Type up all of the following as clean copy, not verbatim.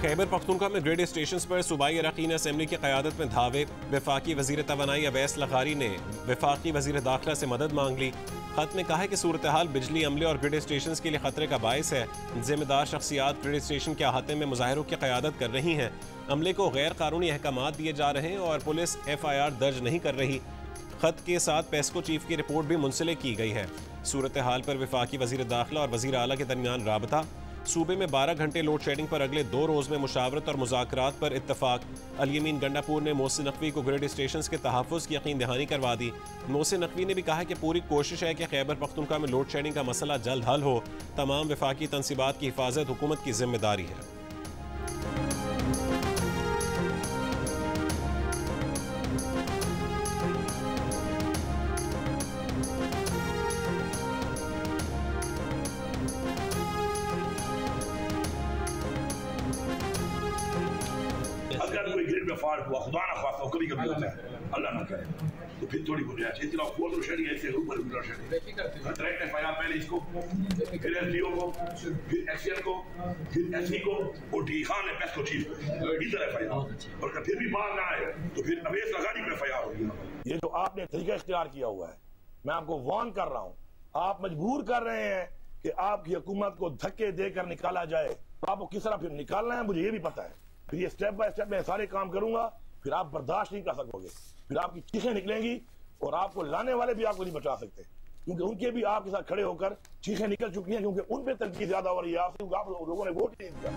खैबर पख्तूनख्वा में grade station पर सूबाई अरकान असम्बली की क़यादत में धावे। वफाकी वज़ीर तवानाई अवैस लग़ारी ने वफाकी वज़ीर दाखिला से मदद मांग ली। खत में कहा है कि सूरत हाल बिजली अमले और ग्रिड स्टेशन के लिए खतरे का बायस है। जिम्मेदार शख्सियात ग्रिड स्टेशन के अहाते में मुजाहिरों की क़यादत कर रही हैं। अमले को गैर कानूनी अहकामात दिए जा रहे हैं और पुलिस FIR दर्ज नहीं कर रही। खत के साथ पेस्को चीफ की रिपोर्ट भी मुंसलिक की गई है। सूरत हाल पर वफाकी वज़ीर दाखिला और वज़ीर आला के दरमियान राबता। सूबे में 12 घंटे लोड शेडिंग पर अगले 2 रोज़ में मुशावरत और मुज़ाकरात पर इत्तफाक। अल-यमीन गंडापुर ने मोहसिन नकवी को ग्रिड स्टेशन के तहफ़्फ़ुज़ की यकीन दहानी करवा दी। मोहसिन नकवी ने भी कहा कि पूरी कोशिश है कि खैबर पख्तूनख्वा में लोड शेडिंग का मसला जल्द हल हो। तमाम वफाकी तनसीबात की हिफाजत हुकूमत की जिम्मेदारी है। अगर कोई ग्रिड में फॉल्ट हुआ, खुदा ना खास्ता कभी कभी होता है, अल्लाह ना करे, तो फिर थोड़ी गुंजाइश है। इतना फोर शेडिंग ऐसे ऊपर ऊपर शेडिंग डायरेक्ट FIR पहले इसको, फिर SDO को, फिर XCN को, फिर SC को और डी खान ने पेस्को चीफ को इधर FIR। और अगर फिर भी बाहर ना आए तो फिर अवैस लग़ारी पे FIR होगी। ये जो आपने तरीका इख्तियार किया हुआ है, मैं आपको वार्न कर रहा हूँ, आप मजबूर कर रहे हैं कि आपकी हुकूमत को धक्के देकर निकाला जाए। तो आपको किस तरह फिर निकालना है मुझे ये भी पता है। फिर ये स्टेप बाय स्टेप मैं सारे काम करूंगा, फिर आप बर्दाश्त नहीं कर सकोगे, फिर आपकी चीखें निकलेंगी और आपको लाने वाले भी आपको नहीं बचा सकते, क्योंकि उनके भी आपके साथ खड़े होकर चीखें निकल चुकी हैं, क्योंकि उन पे तनकीद ज्यादा हो रही है आपसे, क्योंकि आप लोगों ने वोट नहीं दिया।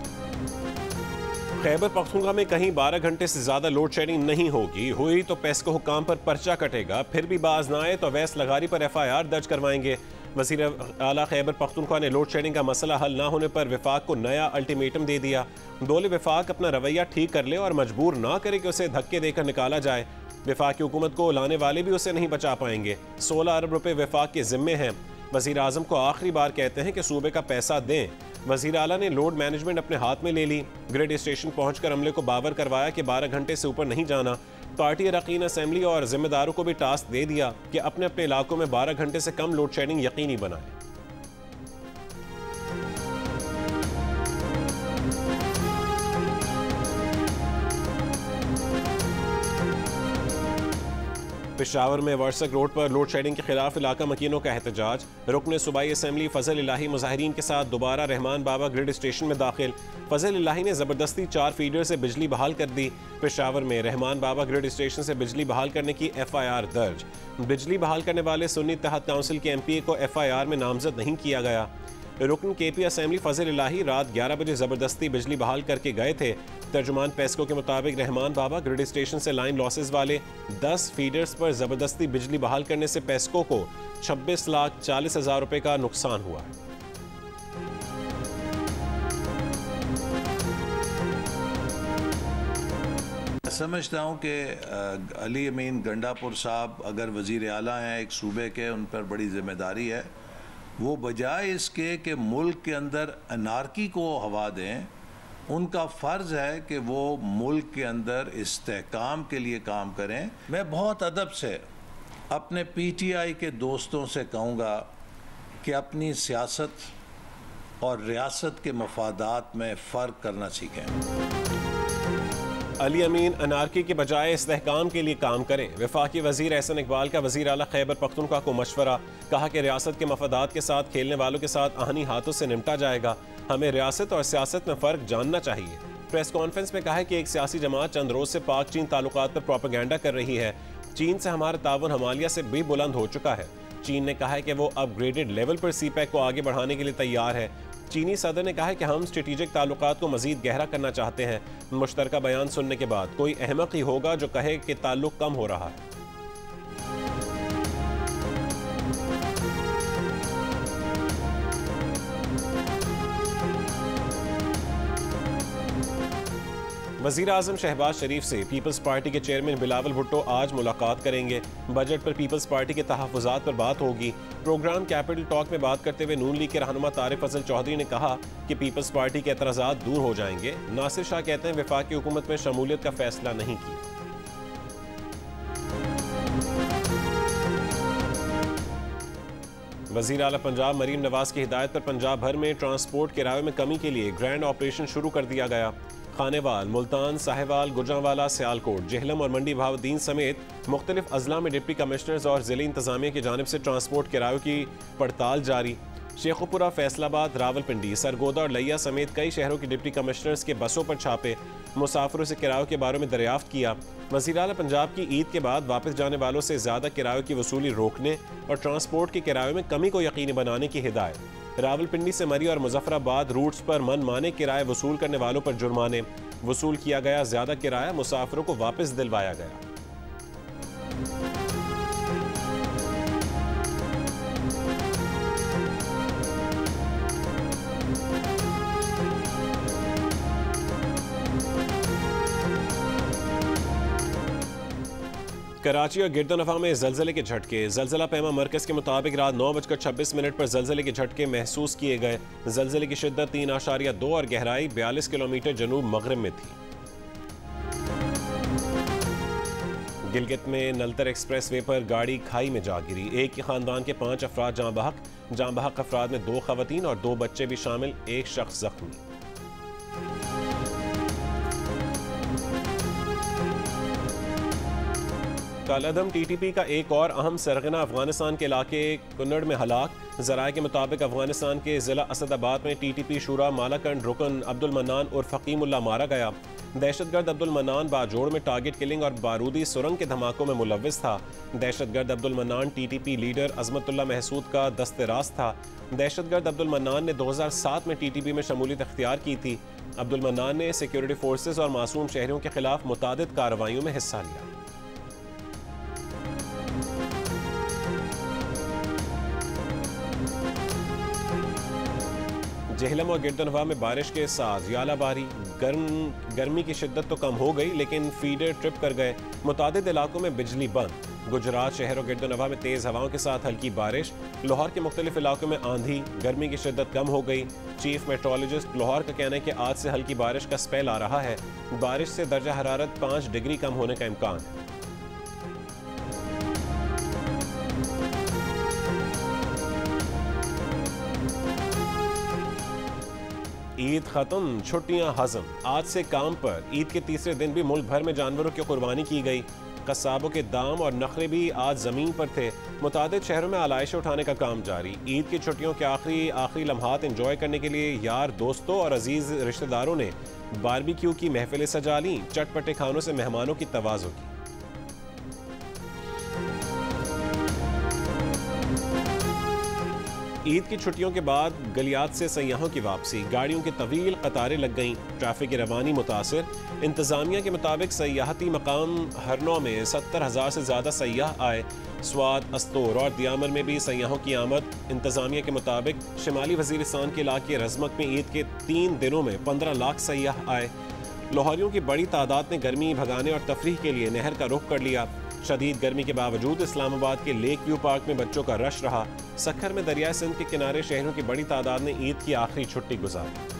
खैबर पख्तूनख्वा में कहीं 12 घंटे से ज्यादा लोड शेडिंग नहीं होगी। हुई तो पेस्को हुकाम पर पर्चा कटेगा, फिर भी बाज ना आए तो अवैस लग़ारी पर FIR दर्ज करवाएंगे। वज़ीर आला खैबर पख्तूनख्वा ने लोड शेडिंग का मसला हल ना होने पर वफाक को नया अल्टीमेटम दे दिया। बोले वफाक अपना रवैया ठीक कर ले और मजबूर ना करे कि उसे धक्के देकर निकाला जाए। वफाक की हुकूमत को लाने वाले भी उसे नहीं बचा पाएंगे। 16 अरब रुपए वफाक के जिम्मे हैं। वज़ीर आज़म को आखिरी बार कहते हैं कि सूबे का पैसा दें। वज़ीर आला ने लोड मैनेजमेंट अपने हाथ में ले ली। ग्रिड स्टेशन पहुंचकर अमले को बावर करवाया कि 12 घंटे से ऊपर नहीं जाना। पार्टी अरकान असम्बली और जिम्मेदारों को भी टास्क दे दिया कि अपने अपने इलाकों में 12 घंटे से कम लोड शेडिंग यकीनी बनाएं। पेशावर में वर्सक रोड पर लोड शेडिंग के खिलाफ इलाका मकीनों का एहतजाज। रुकन सूबाई असम्बली फजल इलाही मुजाहिरीन के साथ दोबारा रहमान बाबा ग्रिड स्टेशन में दाखिल। फजल इलाही ने ज़बरदस्ती 4 फीडर से बिजली बहाल कर दी। पेशावर में रहमान बाबा ग्रिड स्टेशन से बिजली बहाल करने की FIR दर्ज। बिजली बहाल करने वाले सुन्नी तहत काउंसिल के MPA को FIR में नामजद नहीं किया गया। रुकन KP असम्बली फजल इलाही रात 11 बजे ज़बरदस्ती बिजली बहाल करके गए थे। तर्जुमान पेस्को के मुताबिक रहमान बाबा ग्रिड स्टेशन से लाइन लॉसेस वाले 10 फीडर्स पर ज़बरदस्ती बिजली बहाल करने से पेस्को को 26,40,000 रुपए का नुकसान हुआ है। समझता हूँ कि अल-यमीन गंडापुर साहब अगर वज़ीर आला हैं एक सूबे के, उन पर बड़ी जिम्मेदारी है। वो बजाय इसके कि मुल्क के अंदर अनारकी को हवा दें, उनका फ़र्ज़ है कि वो मुल्क के अंदर इस्तेहकाम के लिए काम करें। मैं बहुत अदब से अपने PTI के दोस्तों से कहूँगा कि अपनी सियासत और रियासत के मफादात में फ़र्क करना सीखें। अली अमीन अनारकी के बजाय इस्तेहकाम के लिए काम करें। वफाकी वज़ीर एहसन इकबाल का वज़ीर आला खैबर पख्तूनख्वा को मशवरा। कहा कि रियासत के मफादात के साथ खेलने वालों के साथ आहनी हाथों से निपटा जाएगा। हमें रियासत और सियासत में फ़र्क जानना चाहिए। प्रेस कॉन्फ्रेंस में कहा है कि एक सियासी जमात चंद रोज़ से पाक चीन ताल्लुकात पर प्रोपेगेंडा कर रही है। चीन से हमारा ताउन हमालिया से भी बुलंद हो चुका है। चीन ने कहा है कि वो अपग्रेडेड लेवल पर CPEC को आगे बढ़ाने के लिए तैयार है। चीनी सदर ने कहा है कि हम स्ट्रेटेजिक ताल्लुकात को मजीद गहरा करना चाहते हैं। मुश्तरका बयान सुनने के बाद कोई अहमक ही होगा जो कहे कि ताल्लुक कम हो रहा है। वज़ीर आज़म शहबाज शरीफ से पीपल्स पार्टी के चेयरमैन बिलावल भुट्टो आज मुलाकात करेंगे। बजट पर पीपल्स पार्टी के तहफ़्फ़ुज़ात पर बात होगी। प्रोग्राम कैपिटल टॉक में बात करते हुए नून लीग के रहनुमा तारिक फजल चौधरी ने कहा कि पीपल्स पार्टी के एतराज़ात दूर हो जाएंगे। नासिर शाह कहते हैं वफाक की हुकूमत में शमूलियत का फैसला नहीं किया। वज़ीर आला पंजाब मरीम नवाज की हिदायत पर पंजाब भर में ट्रांसपोर्ट किराए में कमी के लिए ग्रैंड ऑपरेशन शुरू कर दिया गया। खानेवाल, मुल्तान, साहिवाल, गुजरांवाला, सियालकोट, जेहलम और मंडी बहाउद्दीन समेत मुख्तलिफ अजला में डिप्टी कमिश्नर्स और जिले इंतजामिया की जानिब से ट्रांसपोर्ट किरायों की पड़ताल जारी। शेखुपुरा, फैसलाबाद, रावलपिंडी, सरगोदा और लिया समेत कई शहरों के डिप्टी कमिश्नर्स के बसों पर छापे, मुसाफिरों से किरायों के बारे में दरियाफ्त किया। वज़ीर आला पंजाब की ईद के बाद वापस जाने वालों से ज़्यादा किरायों की वसूली रोकने और ट्रांसपोर्ट के किरायों में कमी को यकीनी बनाने की हिदायत। रावलपिंडी से मरी और मुजफ्फराबाद रूट्स पर मनमाने किराए वसूल करने वालों पर जुर्माने, वसूल किया गया ज़्यादा किराया मुसाफिरों को वापस दिलवाया गया। कराची और गिरदोनवा में जलजले के झटके। जलजला पैमा मरकज के मुताबिक रात 9:26 पर जलजले के झटके महसूस किए गए। जलजले की शिद्दत 3.2 और गहराई 42 किलोमीटर जनूब मगरिब में थी। गिलगित में नलतर एक्सप्रेस वे पर गाड़ी खाई में जा गिरी। एक ही खानदान के 5 अफराद जाँ बहक अफराद में 2 खवातीन और 2 बच्चे भी शामिल, एक शख्स जख्मी। कालादम टीटीपी का एक और अहम सरगना अफगानिस्तान के इलाके कुन्नड़ में हलाक। ज़राए के मुताबिक अफगानिस्तान के ज़िला असदाबाद में टीटीपी शुरा मालाकंड रुकन अब्दुल मन्नान और फ़कीमुल्लाह मारा गया। दहशतगर्द अब्दुल मन्नान बाजोड़ में टारगेट किलिंग और बारूदी सुरंग के धमाकों में मुलव्विस था। दहशतगर्द अब्दुल मन्नान टीटीपी लीडर अजमतुल्लाह महसूद का दस्तेराज था। दहशतगर्द अब्दुल मन्नान ने 2007 में टीटीपी में शमूलियत अख्तियार की थी। अब्दुल मन्नान ने सिक्योरिटी फोर्सेज और मासूम शहरियों के खिलाफ मुतादिद कार्रवाइयों में हिस्सा लिया। जेहलम और गिरदोनवा में बारिश के साथ यालाबारी, गर्मी की शिद्दत तो कम हो गई लेकिन फीडर ट्रिप कर गए। मुतादिद इलाकों में बिजली बंद। गुजरात शहर और गिरदोनवा में तेज़ हवाओं के साथ हल्की बारिश। लाहौर के मुख्तलिफ इलाकों में आंधी, गर्मी की शिद्दत कम हो गई। चीफ मेट्रोलॉजिस्ट लाहौर का कहना है कि आज से हल्की बारिश का स्पेल आ रहा है। बारिश से दर्जा हरारत 5 डिग्री कम होने का इम्कान है। ईद खत्म, छुट्टियां हजम। आज से काम पर। ईद के तीसरे दिन भी मुल्क भर में जानवरों की कुर्बानी की गई। कस्साबों के दाम और नखरे भी आज जमीन पर थे। मुतादिद शहरों में आलाइशें उठाने का काम जारी। ईद की छुट्टियों के आखिरी लम्हात एंजॉय करने के लिए यार, दोस्तों और अजीज रिश्तेदारों ने बारबेक्यू की महफिलें सजा लीं। चटपटे खानों से मेहमानों की तवाज़ो की। ईद की छुट्टियों के बाद गलियात से सयाहों की वापसी। गाड़ियों की तवील कतारें लग गईं। ट्रैफिक की रवानी मुतासर। इंतज़ामिया के मुताबिक सयाहती मकाम हरनौ में 70,000 से ज़्यादा सयाह आए। स्वात, अस्तोर और दियामर में भी सयाहों की आमद। इंतज़ामिया के मुताबिक शिमाली वज़ीरिस्तान के इलाके रज़मक में ईद के 3 दिनों में 15 लाख सयाह आए। लाहौरियों की बड़ी तादाद ने गर्मी भगाने और तफरीह के लिए नहर का रुख कर लिया। शदीद गर्मी के बावजूद इस्लामाबाद के लेक व्यू पार्क में बच्चों का रश रहा। सखर में दरिया सिंध के किनारे शहरों की बड़ी तादाद ने ईद की आखिरी छुट्टी गुजारी।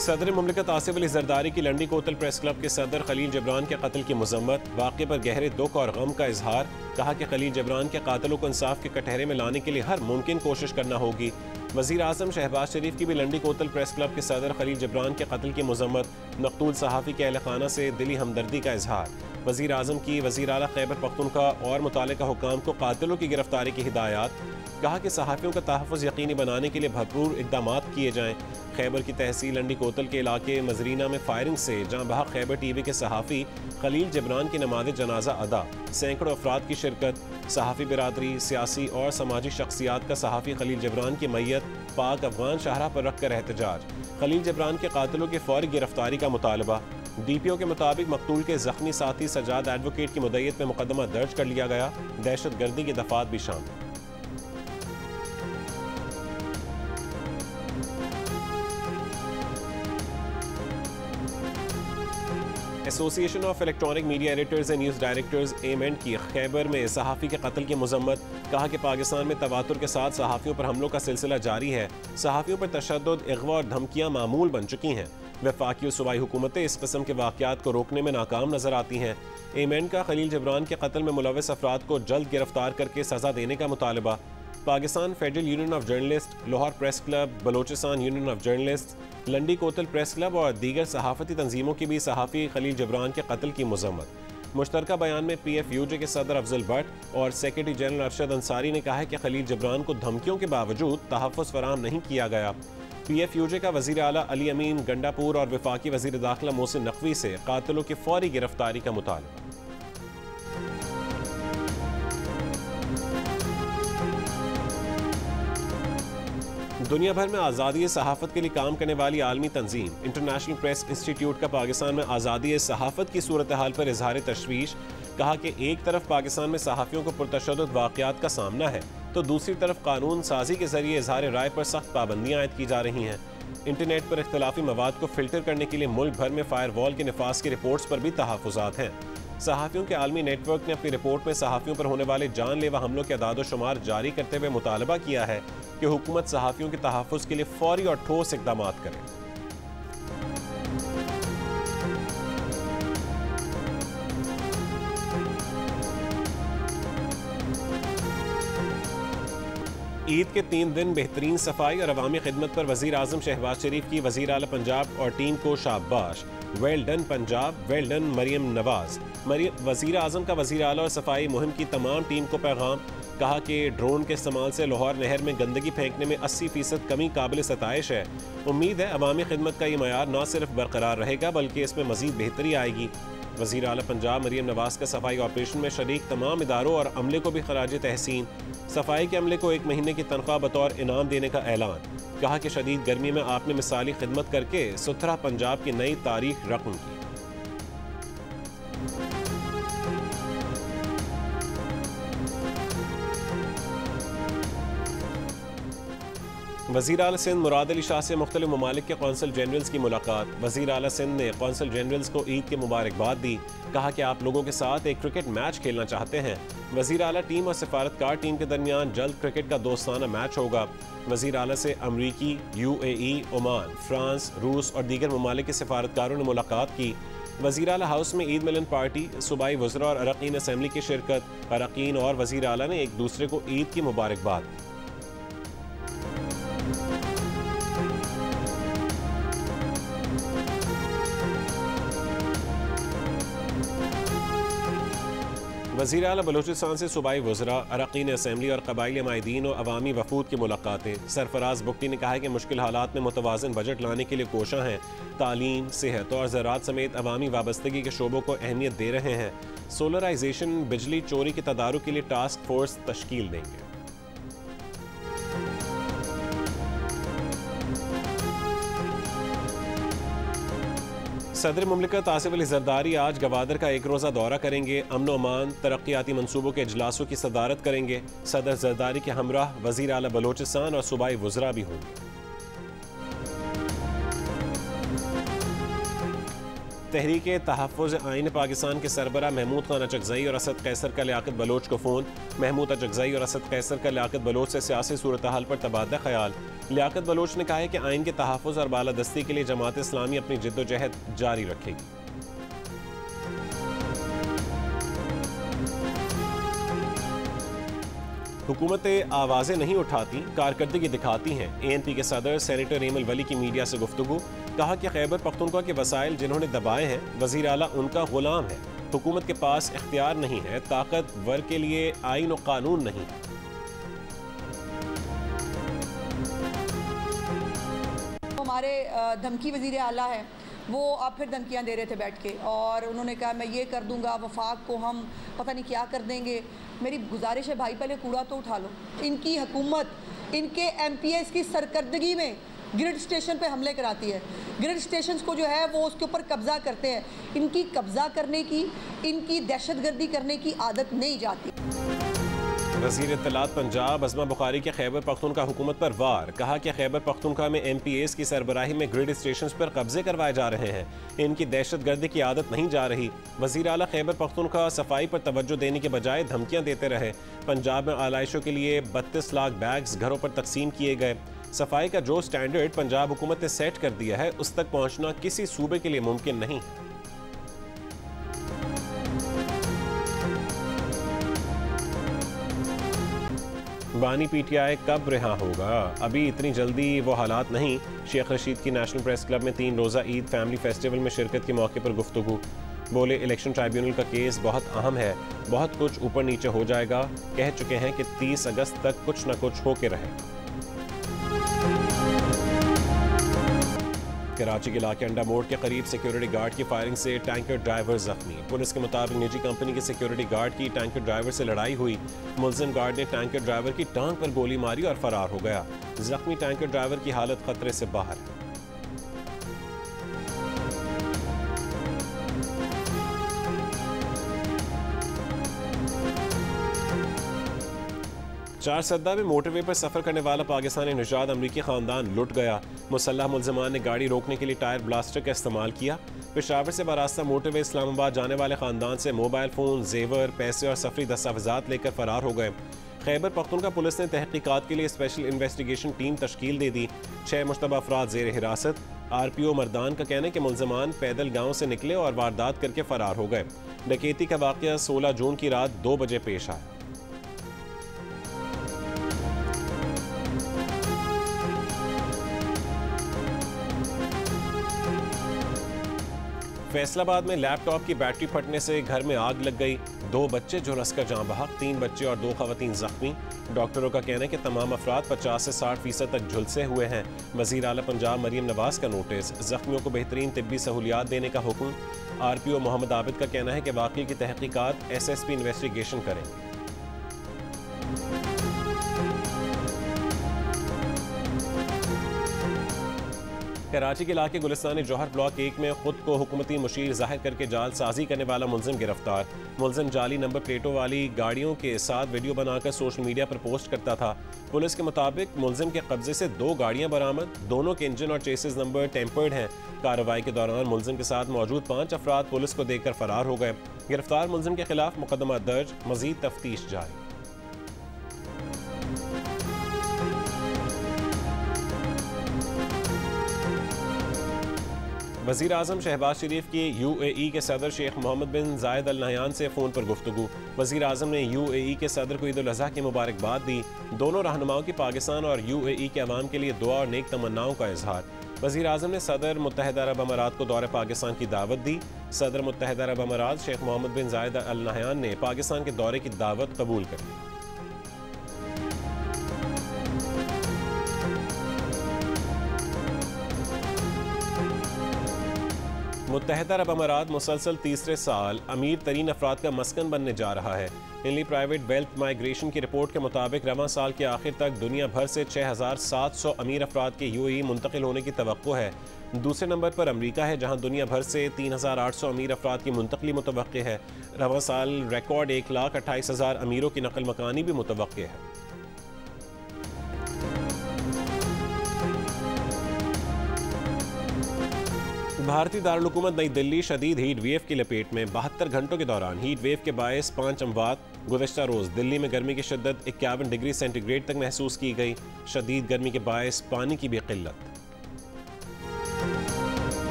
सदर मुमलिकत आसिफ अली जरदारी की लंडी कोतल प्रेस क्लब के सदर खलील जबरान के कत्ल की मजम्मत। वाक़े पर गहरे दुख और गम का इजहार। कहा कि खलील जबरान के कातिलों को इंसाफ के कटहरे में लाने के लिए हर मुमकिन कोशिश करना होगी। वज़ीर आज़म शहबाज शरीफ की भी लंडी कोतल प्रेस क्लब के सदर खलील जबरान के कत्ल की मजम्मत। मकतूल सहाफ़ी के अहल खाना से दिली हमदर्दी का इजहार। वज़ीर आज़म की वज़ीर आला खैबर पख्तूनख्वा और मुतालिका हुक्काम को कातिलों की गिरफ्तारी की हिदायत। कहा कि सहाफ़ियों का तहफ़्फ़ुज़ यकीनी बनाने के लिए भरपूर इक़दाम किए जाएँ। खैबर की तहसील लंडी कोतल के इलाके मजरीना में फायरिंग से जहाँ बहक खैबर टीवी के सहाफ़ी खलील जबरान की नमाज़ जनाजा अदा। सैकड़ों अफराद की शिरकत। सहाफ़ी बिरादरी, सियासी और समाजी शख्सियात का सहाफ़ी खलील जबरान की मैयत पाक अफगान शाहरा पर रख कर एहतजाज। खलील जबरान के कातिलों की फौरी गिरफ्तारी का मुतालबा। DPO के मुताबिक मकतूल के जख्मी साथी सजाद एडवोकेट की मुद्दत में मुकदमा दर्ज कर लिया गया। दहशत गर्दी की दफात भी शामिल। Association of Electronic Media Editors and News Directors AEMEND की खैबर में सहाफ़ी के कत्ल की मजम्मत। कहा कि पाकिस्तान में तवातुर के साथ सहाफ़ियों पर हमलों का सिलसिला जारी है। सहाफ़ियों पर तशद्दुद, अगवा और धमकियाँ मामूल बन चुकी हैं। वफाकी और सूबाई हुकूमतें इस किस्म के वाक़यात को रोकने में नाकाम नजर आती हैं। एमेन का खलील जबरान के कत्ल में मुलव्वस अफराद को जल्द गिरफ्तार करके सजा देने का मुतालबा। Pakistan federal union of journalist, Lahore press club, Balochistan union of journalist, Landi कोतल press club और दीगर सहाफ़ती तंजीमों की भी सहाफ़ी खलील जबरान के कत्ल की मज़म्मत। मुश्तरका बयान में PFUJ के सदर अफजल भट्ट और सेक्रेटरी जनरल अरशद अंसारी ने कहा है कि खलील जबरान को धमकियों के बावजूद तहफ़्फ़ुज़ फराहम नहीं किया गया। PFUJ का वज़ीर आला अली अमीन गंडापुर और वफाकी वज़ीर दाखिला मोहसिन नकवी से कातिलों की फौरी गिरफ्तारी का मुतालबा। दुनिया भर में आज़ादी सहाफ़त के लिए काम करने वाली आलमी तंजीम इंटरनेशनल प्रेस इंस्टीट्यूट का पाकिस्तान में आज़ादी सहाफ़त की सूरत हाल पर इजहार तशवीश। कहा कि एक तरफ पाकिस्तान में सहाफ़ियों को पुरतशद्दुद वाक़यात का सामना है तो दूसरी तरफ कानून साजी के जरिए इजहार राय पर सख्त पाबंदियाँ आयद की जा रही हैं। इंटरनेट पर इख्तलाफी मवाद को फिल्टर करने के लिए मुल्क भर में फायरवॉल के नफाज की रिपोर्ट्स पर भी तहफ़्फ़ुज़ात हैं। सहाफ़ियों के आलमी नेटवर्क ने अपनी रिपोर्ट में सहाफ़ियों पर होने वाले जानलेवा हमलों के अदाद-ओ-शुमार जारी करते हुए मुतालबा किया है कि हुकूमत सहाफ़ियों के तहफ़्फ़ुज़ के लिए फौरी और ठोस इक़दाम करे। ईद के 3 दिन बेहतरीन सफाई और अवामी खिदमत पर वज़ीर आज़म शहबाज शरीफ की वज़ीर आला पंजाब और टीम को शाबाश। Well done Punjab, well done Maryam Nawaz. वज़ीर आज़म का वज़ीर आला और सफाई मुहिम की तमाम टीम को पैगाम। कहा कि ड्रोन के इस्तेमाल से लाहौर नहर में गंदगी फेंकने में 80% कमी काबिल सताइश है। उम्मीद है अवामी खिदमत का ये मयार न सिर्फ बरकरार रहेगा बल्कि इसमें मज़ीद बेहतरी आएगी। वज़ीर आला पंजाब मरियम नवाज का सफाई ऑपरेशन में शरीक तमाम इदारों और अमले को भी खराज तहसीन। सफाई के अमले को 1 महीने की तनख्वाह बतौर इनाम देने का ऐलान। कहा कि शदीद गर्मी में आपने मिसाली खिदमत करके सुथरा पंजाब की नई तारीख रकम की। वज़ीर आला सिंध मुराद अली शाह से मुख्तलिफ ममालिक के कौंसल जनरल्स की मुलाकात। वज़ीर आला सिंध ने कौंसल जनरल्स को ईद की मुबारकबाद दी। कहा कि आप लोगों के साथ एक क्रिकेट मैच खेलना चाहते हैं। वज़ीर आला टीम और सिफारतकार टीम के दरमियान जल्द क्रिकेट का दोस्ताना मैच होगा। वज़ीर आला से अमरीकी, UAE, ओमान, फ्रांस, रूस और दीगर ममालिक के सिफारतकारों ने मुलाकात की। वज़ीर आला हाउस में ईद मिलन पार्टी, सूबाई वज़रा और अरकान असम्बली की शिरकत। अरकान और वज़ीर आला ने एक दूसरे को ईद की मुबारकबाद। वज़ीर आला बलोचिस्तान से सूबाई वज़रा, अरकान असम्बली और कबाइली माहिदीन और अवामी वफूद की मुलाकातें। सरफराज बुख्ती ने कहा है कि मुश्किल हालात में मुतवाज़िन बजट लाने के लिए कोशां हैं। तालीम, सेहत और ज़राअत समेत अवामी वाबस्तगी के शोबों को अहमियत दे रहे हैं। सोलराइजेशन, बिजली चोरी के तदारुक के लिए टास्क फोर्स तश्कील देंगे। सदर मुमलिकत आसिफ अली जरदारी आज गवादर का 1 रोज़ा दौरा करेंगे। अमन अमान तरक्याती मनसूबों के इजलासों की सदारत करेंगे। सदर जरदारी के हमराह वज़ीर आला बलोचिस्तान और सूबाई वज़रा भी होंगे। तहरीक तहफ़्फ़ुज़ आइन पाकिस्तान के सरबरा महमूद खान अचकज़ई और असद कैसर का लियाकत बलोच को फ़ोन। महमूद अचकज़ई और असद कैसर का लियाकत बलोच से सियासी सूरत हाल पर तबादला ख्याल। लियाकत बलोच ने कहा है कि आइन के तहफ़्फ़ुज़ और बालादस्ती के लिए जमात इस्लामी अपनी जिद्दोजहद जारी रखेगी। हुकूमतें आवाज़ें नहीं उठाती, कारकर्दगी दिखाती हैं। ANP के सदर सेनेटर रीमल वली की मीडिया से गुफ्तगू। कहा कि खैबर पख्तूनख्वा के वसाइल जिन्होंने दबाए हैं, वज़ीर आला उनका गुलाम है। हुकूमत के पास इख्तियार नहीं है, ताकतवर के लिए आइन और कानून नहीं है। हमारे धमकी वज़ीर आला है, वो अब फिर धमकियाँ दे रहे थे बैठ के, और उन्होंने कहा मैं ये कर दूंगा, वफाक को हम पता नहीं क्या कर देंगे। मेरी गुजारिश है भाई, पहले कूड़ा तो उठा लो। इनकी हुकूमत इनके MPs की सरकर्दगी में ग्रिड स्टेशन पे हमले कराती है। ग्रिड स्टेशंस को जो है वो उसके ऊपर कब्ज़ा करते हैं। इनकी कब्ज़ा करने की, इनकी दहशतगर्दी करने की आदत नहीं जाती। वज़ीर इत्तलात पंजाब अज़मा बुखारी के खैबर पख्तूनख्वा हुकूमत पर वार। कहा कि खैबर पख्तूनख्वा में MPs की सरबराही में ग्रिड स्टेशन पर कब्जे करवाए जा रहे हैं। इनकी दहशतगर्दी की आदत नहीं जा रही। वज़ीर आला खैबर पख्तूनख्वा सफाई पर तवज्जो देने के बजाय धमकियाँ देते रहे। पंजाब में आलाइशों के लिए 32 लाख बैग्स घरों पर तकसीम किए गए। सफाई का जो स्टैंडर्ड पंजाब हुकूमत ने सेट कर दिया है उस तक पहुंचना किसी सूबे के लिए मुमकिन नहीं है। बानी पीटीआई कब रिहा होगा? अभी इतनी जल्दी वो हालात नहीं। शेख रशीद की नेशनल प्रेस क्लब में 3 रोज़ा ईद फैमिली फेस्टिवल में शिरकत के मौके पर गुफ्तगू। बोले इलेक्शन ट्राइब्यूनल का केस बहुत अहम है, बहुत कुछ ऊपर नीचे हो जाएगा। कह चुके हैं कि 30 अगस्त तक कुछ न कुछ होके रहेगा। कराची के इलाके अंडा मोड़ के करीब सिक्योरिटी गार्ड की फायरिंग से टैंकर ड्राइवर जख्मी। पुलिस के मुताबिक निजी कंपनी के सिक्योरिटी गार्ड की टैंकर ड्राइवर से लड़ाई हुई। मुलजिम गार्ड ने टैंकर ड्राइवर की टांग पर गोली मारी और फरार हो गया। जख्मी टैंकर ड्राइवर की हालत खतरे से बाहर है। चार सद्दा में मोटरवे पर सफर करने वाला पाकिस्तानी निजात अमरीकी खानदान लुट गया। मुसल्लह मुलजमान ने गाड़ी रोकने के लिए टायर ब्लास्टर का इस्तेमाल किया। पेशावर से बरास्ता मोटरवे इस्लामाबाद जाने वाले खानदान से मोबाइल फ़ोन, जेवर, पैसे और सफरी दस्तावेजात लेकर फरार हो गए। खैबर पख्तूनख्वा पुलिस ने तहकीकात के लिए स्पेशल इन्वेस्टिगेशन टीम तश्कील दे दी। 6 मुश्तबा अफराद ज़ेर हिरासत। RPO मर्दान का कहना है कि मुलजमान पैदल गाँव से निकले और वारदात करके फरार हो गए। डकैती का वाक़या 16 जून की रात 2 बजे पेश आया। फैसलाबाद में लैपटॉप की बैटरी फटने से घर में आग लग गई। 2 बच्चे झुलसकर जान बहक, 3 बच्चे और 2 खवातीन जख्मी। डॉक्टरों का कहना है कि तमाम अफराद 50 से 60% तक झुलसे हुए हैं। वज़ीर आला पंजाब मरियम नवाज का नोटिस, जख्मियों को बेहतरीन तिब्बी सहूलियात देने का हुक्म। RPO मोहम्मद आबिद का कहना है कि वाक़ई की तहकीकात SSP इन्वेस्टिगेशन करेंगे। कराची के इलाके गुलिस्तान जौहर ब्लॉक 1 में खुद को हुकूमती मुशीर जाहिर करके जालसाजी करने वाला मुलजिम गिरफ्तार। मुलजिम जाली नंबर प्लेटों वाली गाड़ियों के साथ वीडियो बनाकर सोशल मीडिया पर पोस्ट करता था। पुलिस के मुताबिक मुलजिम के कब्जे से 2 गाड़ियां बरामद, दोनों के इंजन और चेसिस नंबर टेम्पर्ड हैं। कार्रवाई के दौरान मुलजिम के साथ मौजूद 5 अफराद पुलिस को देखकर फरार हो गए। गिरफ्तार मुलजिम के खिलाफ मुकदमा दर्ज, मजीद तफ्तीश जारी। वज़ीर आज़म शहबाज शरीफ की UAE के सदर शेख मोहम्मद बिन जायद अल नहयान से फ़ोन पर गुफ्तगू। वज़ीर आज़म ने UAE के सदर को ईद उल अज़हा की मुबारकबाद दी। दोनों रहनुमाओं की पाकिस्तान और UAE के अवाम के लिए दुआ और नेक तमन्नाओं का इजहार। वज़ीर आज़म ने सदर मुत्तहिदा अरब अमारात को दौरे पाकिस्तान की दावत दी। सदर मुत्तहिदा अरब अमारात शेख मोहम्मद बिन जायद अल नहयान ने पाकिस्तान के दौरे की दावत कबूल कर ली। मुत्तहिदा अरब अमारात मुसलसल तीसरे साल अमीर तरीन अफराद का मस्कन बनने जा रहा है। इनली प्राइवेट वेल्थ माइग्रेशन की रिपोर्ट के मुताबिक रवां साल के आखिर तक दुनिया भर से 6700 अमीर अफराद के UAE मुंतकिल होने की तवक्को है। दूसरे नंबर पर अमरीका है, जहां दुनिया भर से 3800 अमीर अफराद की मुंतकली मुतवक्के है। रवां साल रिकॉर्ड 1,28,000 अमीरों की नकल मकानी भी मुतवक्के है। भारतीय दारुल-हुकूमत नई दिल्ली शदीद हीट वेव की लपेट में। 72 घंटों के दौरान हीट वेव के बायस 5 अमवात। गुज़श्ता रोज़ दिल्ली में गर्मी की शिद्दत 51 डिग्री सेंटीग्रेड तक महसूस की गई। शदीद गर्मी के बायस पानी की भी किल्लत।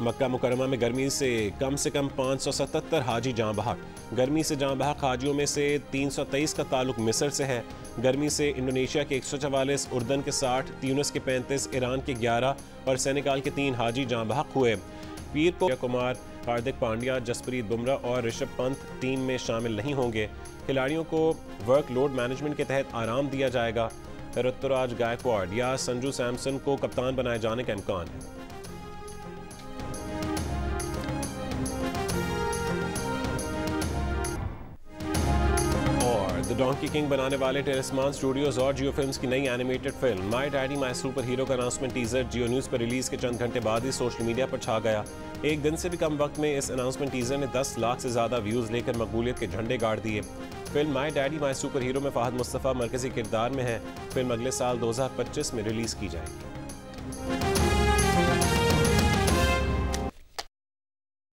मक्का मुकरमा में गर्मी से कम 577 हाजी जाँ बहक। गर्मी से जाँ बहक हाजियों में से 323 का ताल्लुक मिस्र से है। गर्मी से इंडोनेशिया के 144, उर्दन के 60, ट्यूनिस के 35, ईरान के 11 और सेनेगाल के 3 हाजी जाँ बहक हुए। पीर को कुमार, हार्दिक पांड्या, जसप्रीत बुमराह और ऋषभ पंत टीम में शामिल नहीं होंगे। खिलाड़ियों को वर्कलोड मैनेजमेंट के तहत आराम दिया जाएगा। ऋतुराज गायकवाड़ या संजू सैमसन को कप्तान बनाए जाने का इम्कान है। द डोंकी किंग बनाने वाले टेलिस्मान स्टूडियोज और जियो फिल्म्स की नई animated film my daddy my super hero का अनाउंसमेंट टीजर जियो न्यूज़ पर रिलीज के चंद घंटे बाद ही सोशल मीडिया पर छा गया। एक दिन से भी कम वक्त में इस अनाउंसमेंट टीजर ने 10 लाख से ज़्यादा व्यूज़ लेकर मकबूलियत के झंडे गाड़ दिए। Film my daddy my super hero में फ़हद मुस्तफ़ा मरकज़ी किरदार में है। फिल्म अगले साल 2025 में रिलीज़ की जाएगी।